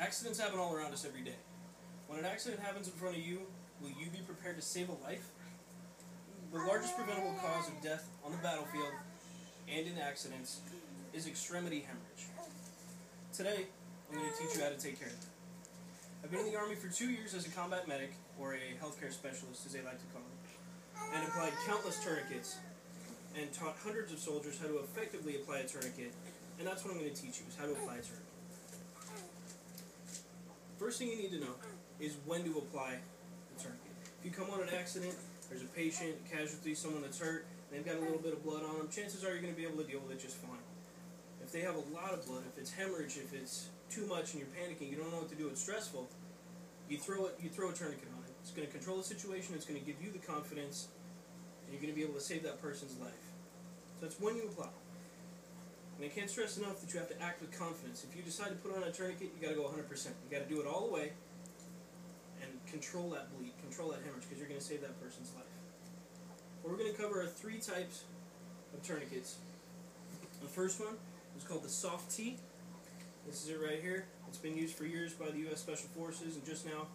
Accidents happen all around us every day. When an accident happens in front of you, will you be prepared to save a life? The largest preventable cause of death on the battlefield and in accidents is extremity hemorrhage. Today, I'm going to teach you how to take care of it. I've been in the Army for 2 years as a combat medic, or a healthcare specialist as they like to call it, and applied countless tourniquets and taught hundreds of soldiers how to effectively apply a tourniquet, and that's what I'm going to teach you, is how to apply a tourniquet. First thing you need to know is when to apply the tourniquet. If you come on an accident, there's a patient, a casualty, someone that's hurt, and they've got a little bit of blood on them, chances are you're going to be able to deal with it just fine. If they have a lot of blood, if it's hemorrhage, if it's too much and you're panicking, you don't know what to do, it's stressful, you throw a tourniquet on it. It's going to control the situation, it's going to give you the confidence, and you're going to be able to save that person's life. So that's when you apply. And I can't stress enough that you have to act with confidence. If you decide to put on a tourniquet, you got to go 100%. You got to do it all the way and control that bleed, control that hemorrhage, because you're going to save that person's life. What we're going to cover are 3 types of tourniquets. The first one is called the soft T. This is it right here. It's been used for years by the U.S. Special Forces, and just now,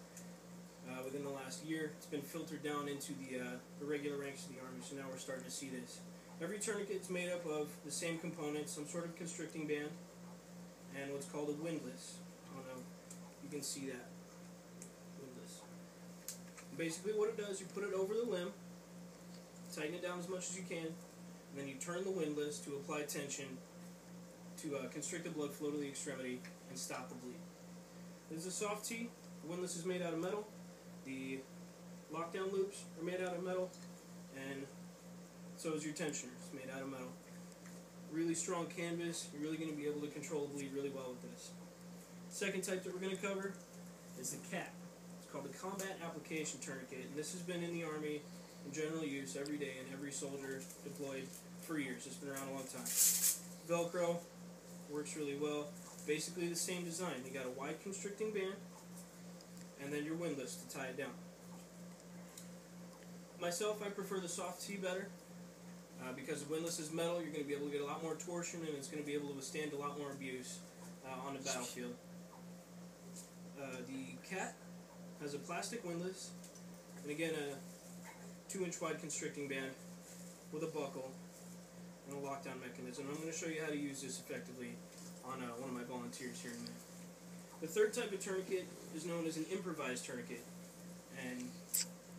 within the last year, it's been filtered down into the regular ranks of the Army, so now we're starting to see this. Every tourniquet is made up of the same components, some sort of constricting band, and what's called a windlass. I don't know if you can see that. Windlass. Basically what it does, you put it over the limb, tighten it down as much as you can, and then you turn the windlass to apply tension to constrict the blood flow to the extremity and stop the bleed. This is a soft T. The windlass is made out of metal. The lockdown loops are made out of metal, and so is your tensioner. It's made out of metal. Really strong canvas. You're really going to be able to control the bleed really well with this. Second type that we're going to cover is the CAT. It's called the Combat Application Tourniquet, and this has been in the Army in general use every day, and every soldier deployed for years. It's been around a long time. Velcro works really well. Basically the same design. You got a wide constricting band, and then your windlass to tie it down. Myself, I prefer the soft T better. Because the windlass is metal, you're going to be able to get a lot more torsion, and it's going to be able to withstand a lot more abuse on the battlefield. The CAT has a plastic windlass, and again a 2-inch wide constricting band with a buckle and a lockdown mechanism. I'm going to show you how to use this effectively on one of my volunteers here in a minute. The third type of tourniquet is known as an improvised tourniquet, and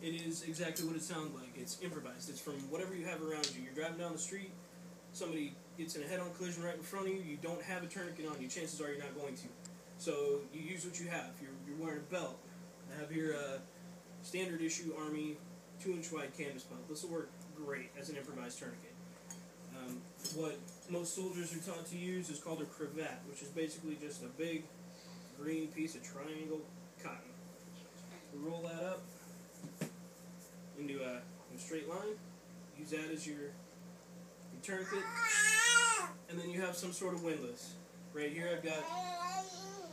it is exactly what it sounds like. It's improvised. It's from whatever you have around you. You're driving down the street, somebody gets in a head-on collision right in front of you, you don't have a tourniquet on you, chances are you're not going to. So you use what you have. You're wearing a belt. Have your standard issue Army 2-inch wide canvas belt. This will work great as an improvised tourniquet. What most soldiers are taught to use is called a cravat, which is basically just a big green piece of triangle cotton. You roll that up into a straight line, use that as your tourniquet, and then you have some sort of windlass. Right here I've got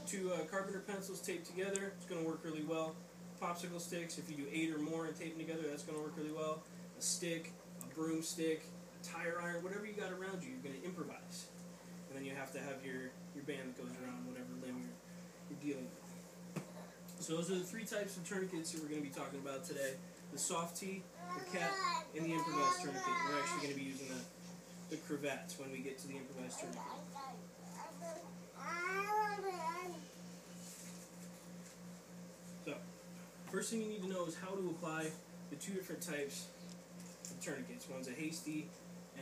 2 carpenter pencils taped together. It's going to work really well. Popsicle sticks, if you do 8 or more and tape them together, that's going to work really well. A stick, a broomstick, a tire iron, whatever you got around you, you're going to improvise. And then you have to have your band that goes around whatever limb you're dealing with. So those are the 3 types of tourniquets that we're going to be talking about today. The soft T, the CAT, and the improvised tourniquet. We're actually going to be using the cravats when we get to the improvised tourniquet. So, first thing you need to know is how to apply the 2 different types of tourniquets. One's a hasty,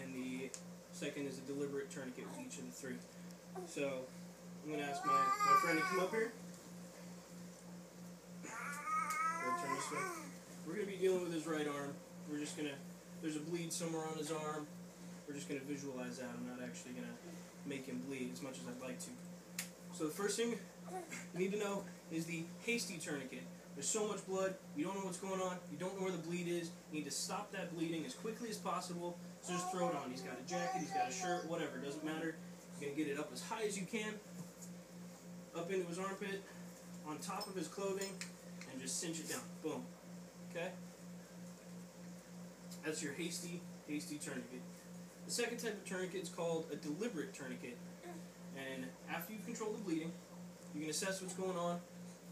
and the second is a deliberate tourniquet with each of the 3. So, I'm going to ask my friend to come up here. Turn this way. We're going to be dealing with his right arm. We're just going to, there's a bleed somewhere on his arm. We're just going to visualize that. I'm not actually going to make him bleed as much as I'd like to. So the first thing you need to know is the hasty tourniquet. There's so much blood, you don't know what's going on, you don't know where the bleed is, you need to stop that bleeding as quickly as possible, so just throw it on. He's got a jacket, he's got a shirt, whatever, it doesn't matter. You're going to get it up as high as you can, up into his armpit, on top of his clothing, and just cinch it down. Boom. Okay? That's your hasty tourniquet. The second type of tourniquet is called a deliberate tourniquet. And after you've controlled the bleeding, You can assess what's going on,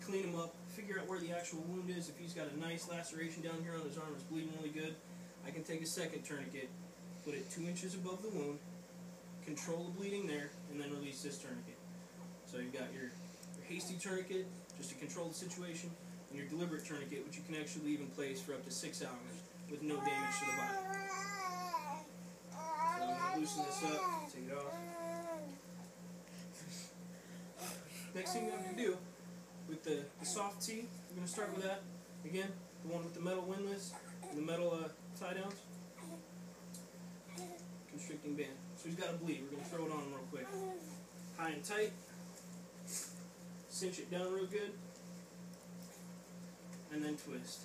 clean him up, figure out where the actual wound is. If he's got a nice laceration down here on his arm, it's bleeding really good, I can take a second tourniquet, put it 2 inches above the wound, control the bleeding there, and then release this tourniquet. So you've got your hasty tourniquet, just to control the situation, and your deliberate tourniquet, which you can actually leave in place for up to 6 hours with no damage to the body. So I'm going to loosen this up, take it off. Next thing you have to do with the soft tee, we're going to start with that. Again, the one with the metal windlass and the metal tie downs. Constricting band. So he's got to bleed. We're going to throw it on him real quick. High and tight. Cinch it down real good. And then twist.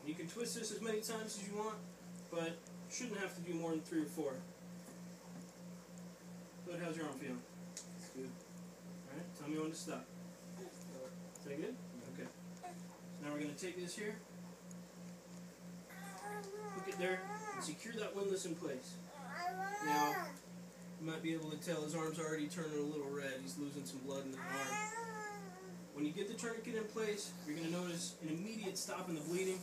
You can twist this as many times as you want, but shouldn't have to do more than 3 or 4. But how's your arm feeling? It's good. Alright, tell me when to stop. Is that good? Okay. So now we're going to take this here, hook it there, and secure that windlass in place. Now, you might be able to tell his arm's already turning a little red. He's losing some blood in his arm. When you get the tourniquet in place, you're going to notice an immediate stop in the bleeding.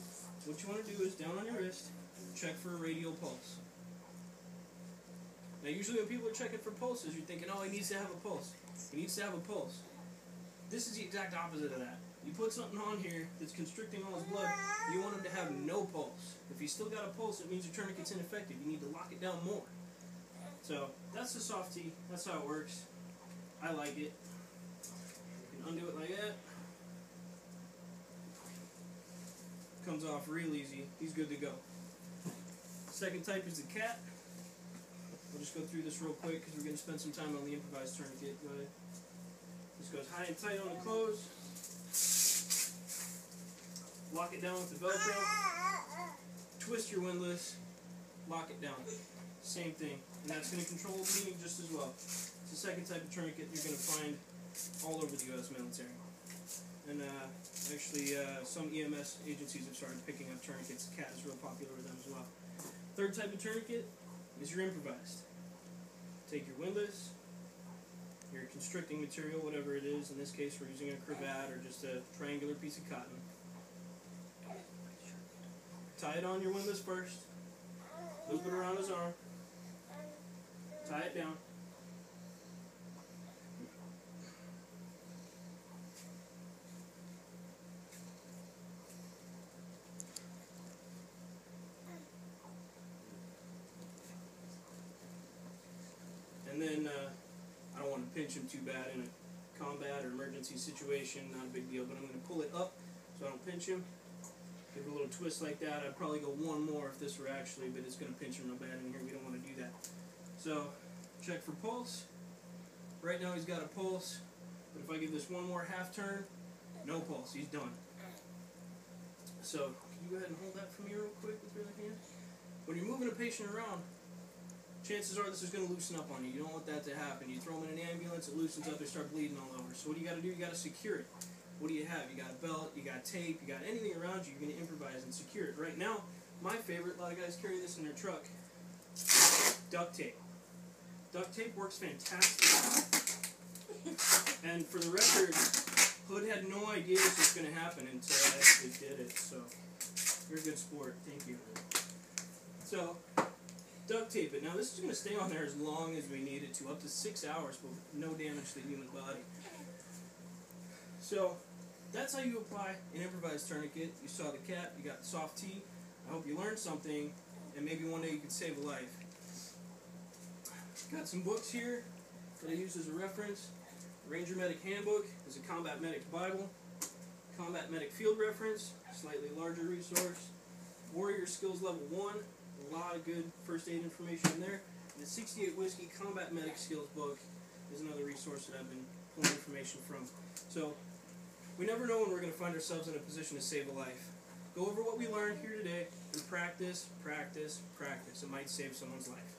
What you want to do is, down on your wrist, check for a radial pulse. Now usually when people are checking for pulses, you're thinking, oh, he needs to have a pulse. He needs to have a pulse. This is the exact opposite of that. You put something on here that's constricting all his blood, you want him to have no pulse. If he's still got a pulse, it means your tourniquet's ineffective. You need to lock it down more. So, that's the soft tee. That's how it works. I like it. You can undo it like that. Comes off real easy. He's good to go. Second type is the cat. We'll just go through this real quick because we're going to spend some time on the improvised tourniquet. Go ahead. This goes high and tight on the close. Lock it down with the Velcro. Twist your windlass. Lock it down. Same thing. And that's going to control the bleeding just as well. It's the second type of tourniquet you're going to find all over the U.S. military. And actually, some EMS agencies have started picking up tourniquets. CAT is real popular with them as well. Third type of tourniquet is your improvised. Take your windlass, your constricting material, whatever it is. In this case, we're using a cravat or just a triangular piece of cotton. Tie it on your windlass first. Loop it around his arm. Tie it down. And then, I don't want to pinch him too bad in a combat or emergency situation, not a big deal, but I'm going to pull it up so I don't pinch him. Give it a little twist like that. I'd probably go one more if this were actually, but it's going to pinch him real bad in here. We don't want to do that. So, check for pulse. Right now he's got a pulse, but if I give this one more half turn, no pulse. He's done. So, can you go ahead and hold that for me real quick with your other hand? When you're moving a patient around, chances are this is going to loosen up on you. You don't want that to happen. You throw them in an ambulance, it loosens up, they start bleeding all over. So what do you got to do? You got to secure it. What do you have? You got a belt, you got tape, you got anything around you, you're going to improvise and secure it. Right now, my favorite, a lot of guys carry this in their truck, duct tape. Duct tape works fantastic. And for the record, Hood had no idea this was going to happen until I actually did it. So, you're a good sport. Thank you. So, duct tape it. Now this is going to stay on there as long as we need it to, up to 6 hours, but with no damage to the human body. So, that's how you apply an improvised tourniquet. You saw the cat, you got the soft tee. I hope you learned something, and maybe one day you can save a life. Got some books here that I use as a reference. Ranger Medic Handbook is a Combat Medic's Bible. Combat Medic Field Reference, slightly larger resource. Warrior Skills Level 1, a lot of good first aid information in there. And the 68 Whiskey Combat Medic Skills book is another resource that I've been pulling information from. So, we never know when we're going to find ourselves in a position to save a life. Go over what we learned here today and practice, practice, practice. It might save someone's life.